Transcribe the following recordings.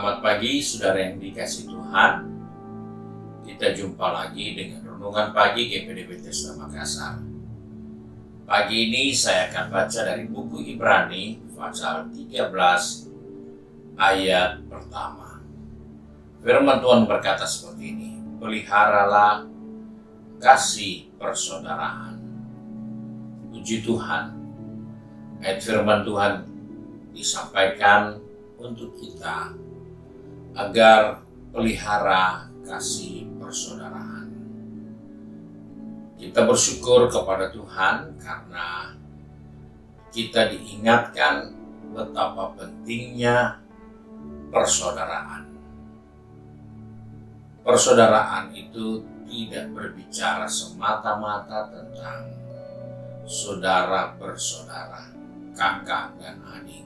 Selamat pagi saudara yang dikasihi Tuhan. Kita jumpa lagi dengan Renungan Pagi GPD Bethesda Makassar. Pagi ini saya akan baca dari buku Ibrani pasal 13 ayat pertama. Firman Tuhan berkata seperti ini, peliharalah kasih persaudaraan. Puji Tuhan, ayat firman Tuhan disampaikan untuk kita agar pelihara kasih persaudaraan. Kita bersyukur kepada Tuhan karena kita diingatkan betapa pentingnya persaudaraan. Persaudaraan itu tidak berbicara semata-mata tentang saudara bersaudara, kakak dan adik.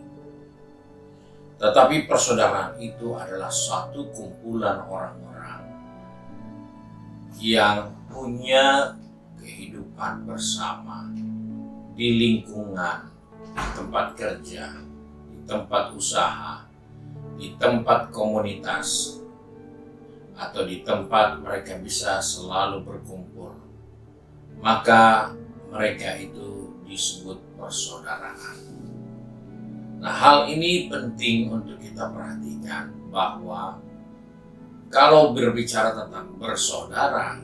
Tetapi persaudaraan itu adalah suatu kumpulan orang-orang yang punya kehidupan bersama di lingkungan, di tempat kerja, di tempat usaha, di tempat komunitas, atau di tempat mereka bisa selalu berkumpul. Maka mereka itu disebut persaudaraan. Nah, hal ini penting untuk kita perhatikan bahwa kalau berbicara tentang bersaudara,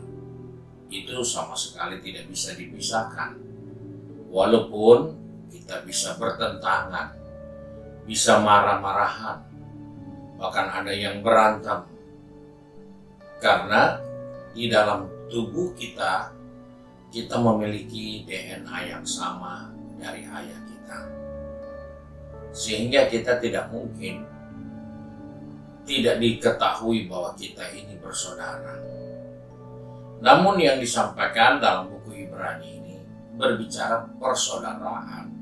itu sama sekali tidak bisa dipisahkan. Walaupun kita bisa bertentangan, bisa marah-marahan, bahkan ada yang berantem. Karena di dalam tubuh kita memiliki DNA yang sama dari ayah kita. Sehingga kita tidak mungkin tidak diketahui bahwa kita ini bersaudara. Namun yang disampaikan dalam buku Ibrani ini berbicara persaudaraan,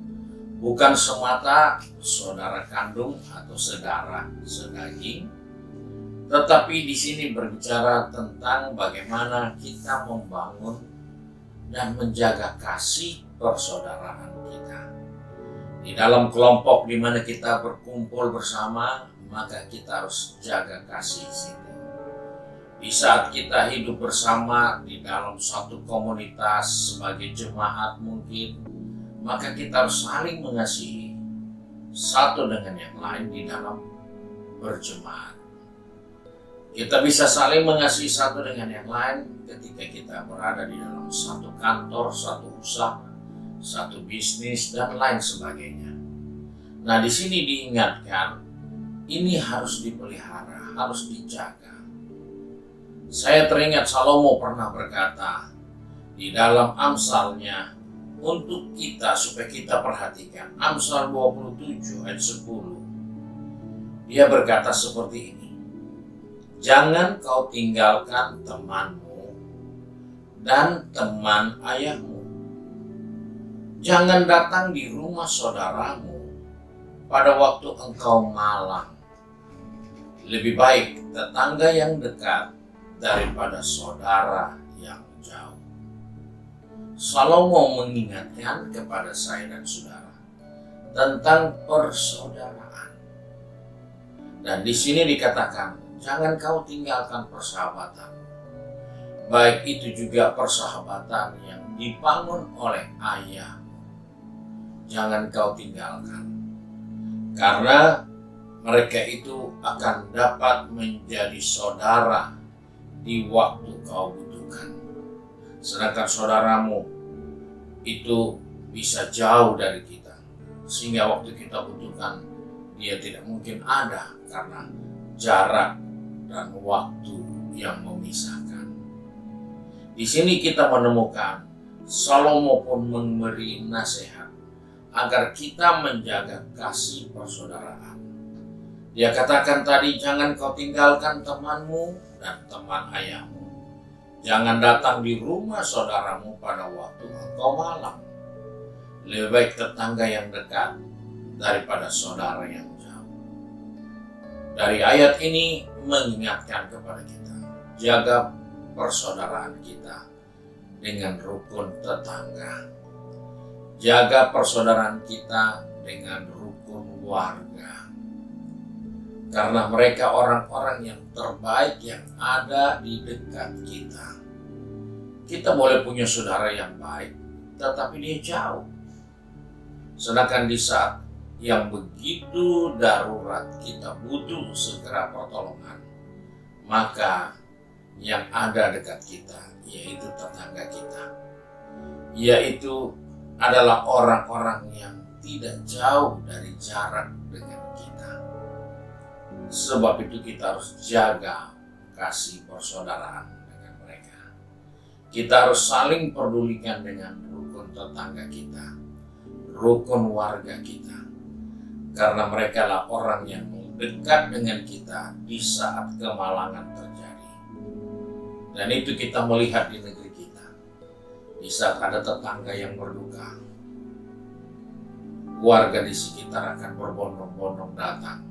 bukan semata saudara kandung atau saudara sedaging, tetapi di sini berbicara tentang bagaimana kita membangun dan menjaga kasih persaudaraan kita. Di dalam kelompok di mana kita berkumpul bersama, maka kita harus jaga kasih situ. Di saat kita hidup bersama di dalam satu komunitas sebagai jemaat mungkin, maka kita harus saling mengasihi satu dengan yang lain di dalam berjemaat. Kita bisa saling mengasihi satu dengan yang lain ketika kita berada di dalam satu kantor, satu usaha, satu bisnis, dan lain sebagainya. Nah, di sini diingatkan, ini harus dipelihara, harus dijaga. Saya teringat Salomo pernah berkata di dalam Amsalnya untuk kita, supaya kita perhatikan. Amsal 27 ayat 10. Dia berkata seperti ini, jangan kau tinggalkan temanmu dan teman ayahmu. Jangan datang di rumah saudaramu pada waktu engkau malang. Lebih baik tetangga yang dekat daripada saudara yang jauh. Salomo mengingatkan kepada saya dan saudara tentang persaudaraan. Dan di sini dikatakan, jangan kau tinggalkan persahabatan. Baik itu juga persahabatan yang dibangun oleh ayah. Jangan kau tinggalkan. Karena mereka itu akan dapat menjadi saudara di waktu kau butuhkan. Sedangkan saudaramu itu bisa jauh dari kita. Sehingga waktu kita butuhkan, dia tidak mungkin ada karena jarak dan waktu yang memisahkan. Di sini kita menemukan Salomo pun memberi nasihat agar kita menjaga kasih persaudaraan. Dia katakan tadi, jangan kau tinggalkan temanmu dan teman ayahmu. Jangan datang di rumah saudaramu pada waktu engkau malam. Lebih baik tetangga yang dekat daripada saudara yang jauh. Dari ayat ini mengingatkan kepada kita, jaga persaudaraan kita dengan rukun tetangga. Jaga persaudaraan kita dengan rukun warga. Karena mereka orang-orang yang terbaik yang ada di dekat kita. Kita boleh punya saudara yang baik, tetapi dia jauh. Sedangkan di saat yang begitu darurat kita butuh segera pertolongan, maka yang ada dekat kita, yaitu tetangga kita, yaitu adalah orang-orang yang tidak jauh dari jarak dengan kita. Sebab itu kita harus jaga kasih persaudaraan dengan mereka. Kita harus saling pedulikan dengan rukun tetangga kita, rukun warga kita. Karena mereka lah orang yang dekat dengan kita di saat kemalangan terjadi. Dan itu kita melihat di negeri kita. Di saat ada tetangga yang berduka, warga di sekitar akan berbondong-bondong datang,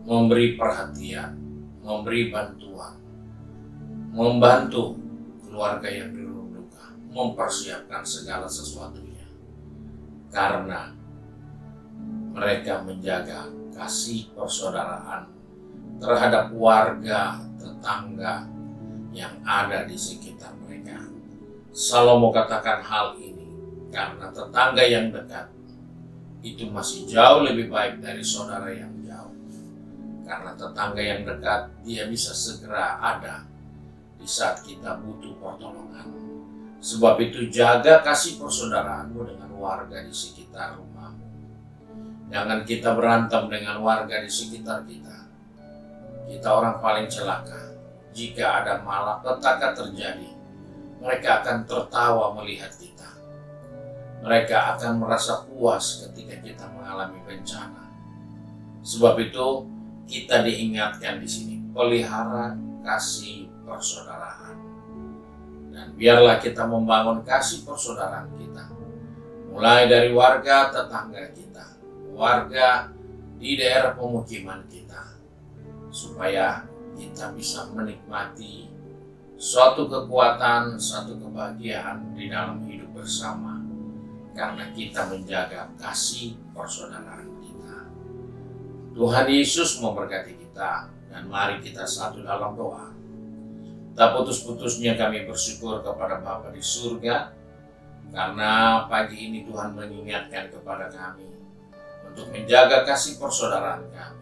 memberi perhatian, memberi bantuan, membantu keluarga yang dirundukkan, mempersiapkan segala sesuatunya. Karena mereka menjaga kasih persaudaraan terhadap warga tetangga yang ada di sekitar mereka. Salomo katakan hal ini karena tetangga yang dekat itu masih jauh lebih baik dari saudara yang jauh. Karena tetangga yang dekat, dia bisa segera ada di saat kita butuh pertolongan. Sebab itu jaga kasih persaudaraanmu dengan warga di sekitar rumahmu. Jangan kita berantem dengan warga di sekitar kita. Kita orang paling celaka. Jika ada malapetaka terjadi, mereka akan tertawa melihat kita. Mereka akan merasa puas ketika kita mengalami bencana. Sebab itu, kita diingatkan di sini, pelihara kasih persaudaraan. Dan biarlah kita membangun kasih persaudaraan kita. Mulai dari warga tetangga kita, warga di daerah pemukiman kita. Supaya kita bisa menikmati suatu kekuatan, suatu kebahagiaan di dalam hidup bersama. Karena kita menjaga kasih persaudaraan kita. Tuhan Yesus memberkati kita, dan mari kita satu dalam doa. Tak putus-putusnya kami bersyukur kepada Bapa di surga, karena pagi ini Tuhan mengingatkan kepada kami untuk menjaga kasih persaudaraan kami.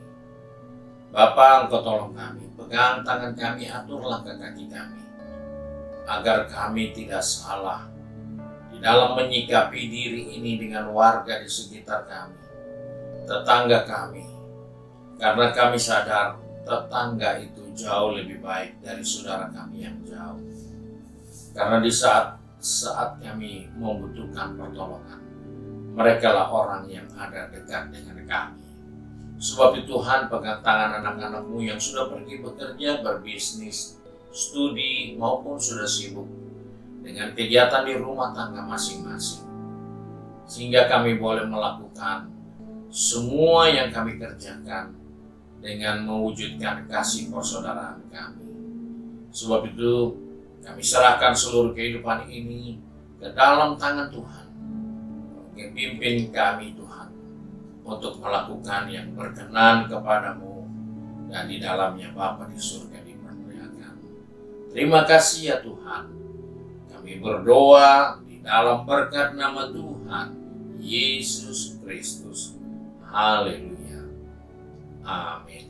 Bapa, Engkau tolong kami, pegang tangan kami, atur langkah kaki kami, agar kami tidak salah di dalam menyikapi diri ini dengan warga di sekitar kami, tetangga kami. Karena kami sadar tetangga itu jauh lebih baik dari saudara kami yang jauh. Karena di saat kami membutuhkan pertolongan, mereka lah orang yang ada dekat dengan kami. Sebab itu Tuhan, pegang tangan anak-anak-Mu yang sudah pergi bekerja, berbisnis, studi, maupun sudah sibuk dengan kegiatan di rumah tangga masing-masing. Sehingga kami boleh melakukan semua yang kami kerjakan dengan mewujudkan kasih persaudaraan kami. Sebab itu kami serahkan seluruh kehidupan ini ke dalam tangan Tuhan. Pimpin kami Tuhan untuk melakukan yang berkenan kepadamu, dan di dalamnya Bapa di surga dipermuliakan. Terima kasih ya Tuhan. Kami berdoa di dalam berkat nama Tuhan Yesus Kristus. Haleluya. Amin.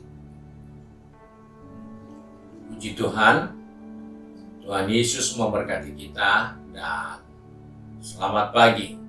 Puji Tuhan. Tuhan Yesus memberkati kita, dan selamat pagi.